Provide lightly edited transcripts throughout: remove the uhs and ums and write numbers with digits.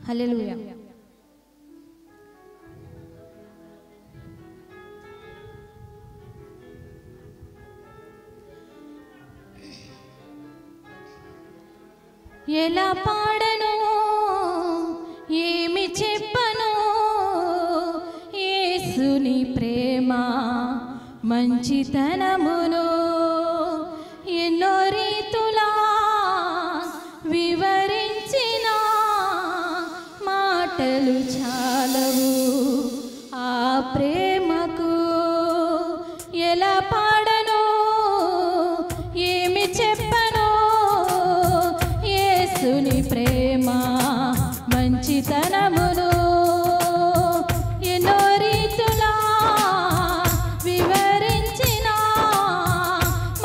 హల్లెలూయా. ఎలా పాడను ఏమి చెప్పను యేసుని ప్రేమ మంచితనమును ఎన్నో రీతులా వివరించిన మాటలు చాలవు ఆ ప్రేమకు. ఎలా పాడను ఏమి చెప్పను యేసుని ప్రేమ మంచితనమును ఎన్నో రీతులా వివరించిన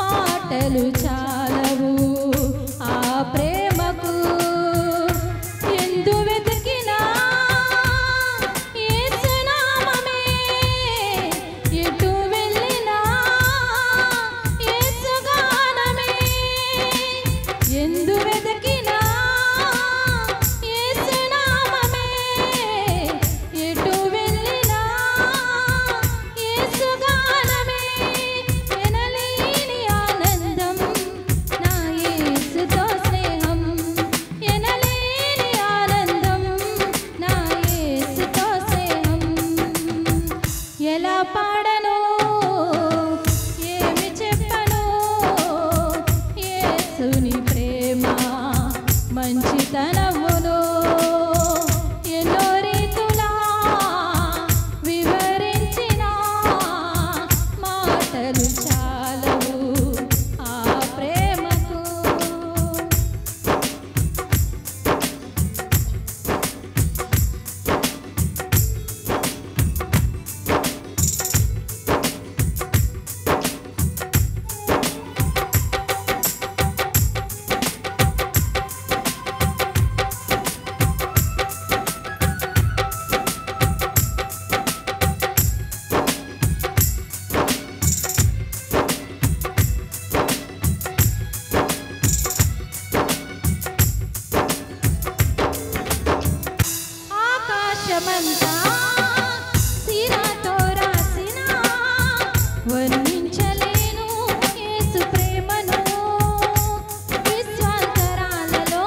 మాటలు చాలవు ఆ ప్రేమకు. ఎందు వెతికినా యేసు నామమే, ఎటు వెళ్ళినా యేసు గానమే. ఎందు వెతికినా యేసు నామమే, ఎటు వెళ్ళినా యేసు గానమే. ఎనలేని ఆనందం నా యేసుతో స్నేహం, ఎనలేని ఆనందం నా యేసుతో స్నేహం. ఎలా పాడను ఏమి చెప్పను యేసుని ప్రేమ మంచితనమును ఎన్నో రీతులా వివరించిన మాటలు చాలవు ఆ ప్రేమకు. ఆకాశమంతా సిరాతో రాసిన వర్ణించలేను యేసు ప్రేమను. విశ్వాంతరాలలో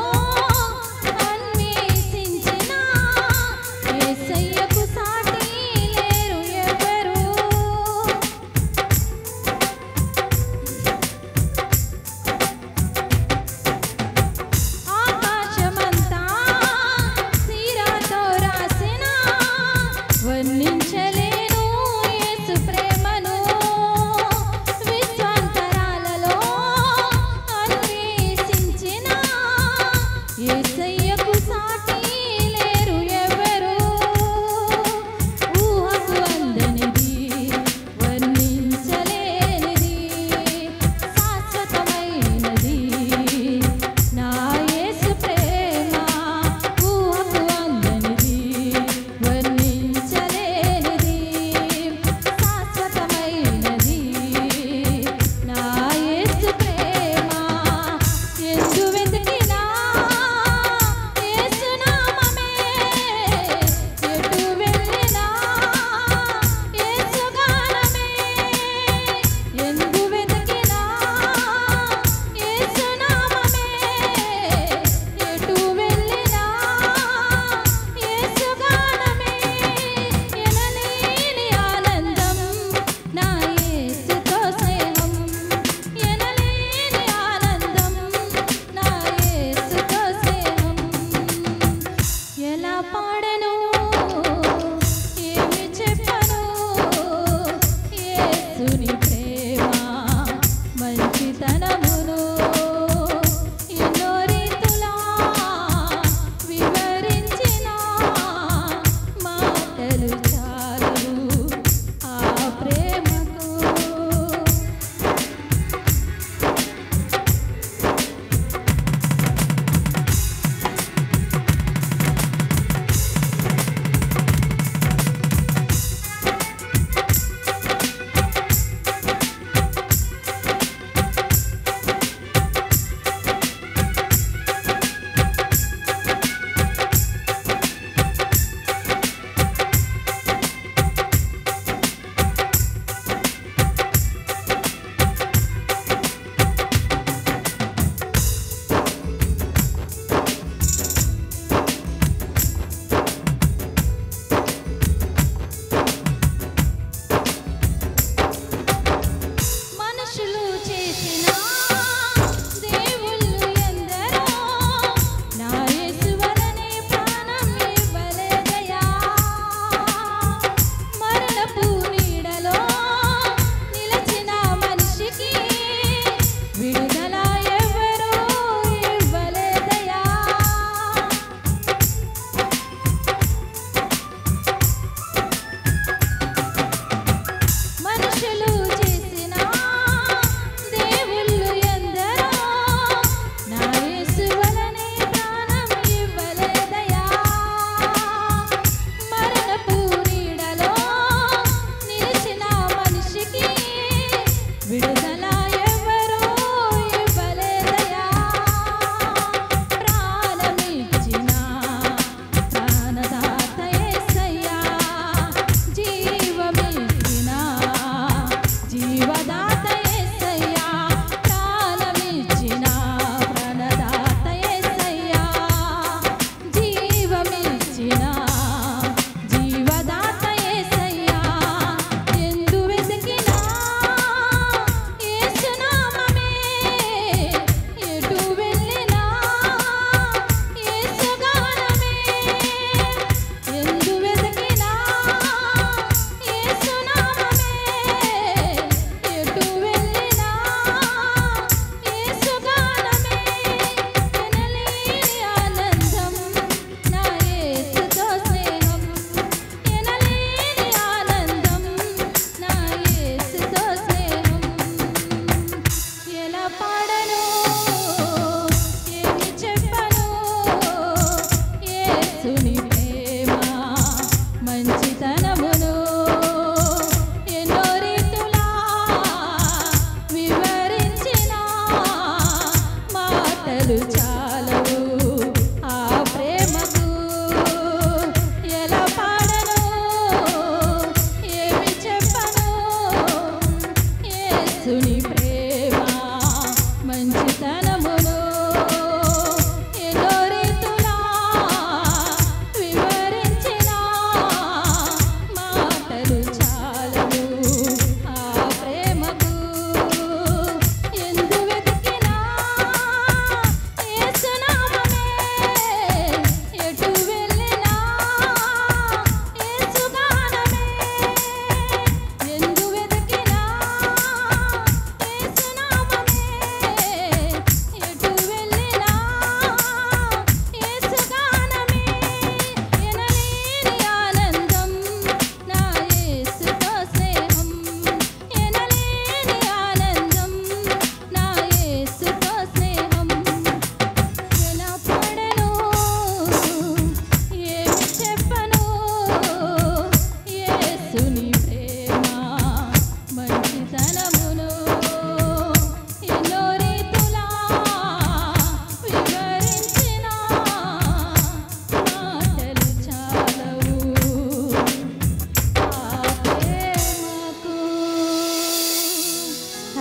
అన్వేషించిన యేసయ్యకు సాటి లేరు ఎవరు. ఆకాశమంతా సిరాతో రాసిన వర్ణించలేను యేసు ప్రేమను. విశ్వాంతరాలలో అన్వేషించిన యేసయ్యకు సాటి లేరు ఎవరు. ఊహకు అందనిది వర్ణించలేనిది శాశ్వతమైనది నా యేసు ప్రేమ. ఊహకు అందనిది వర్ణించలేనిది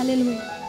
హల్లెలూయా.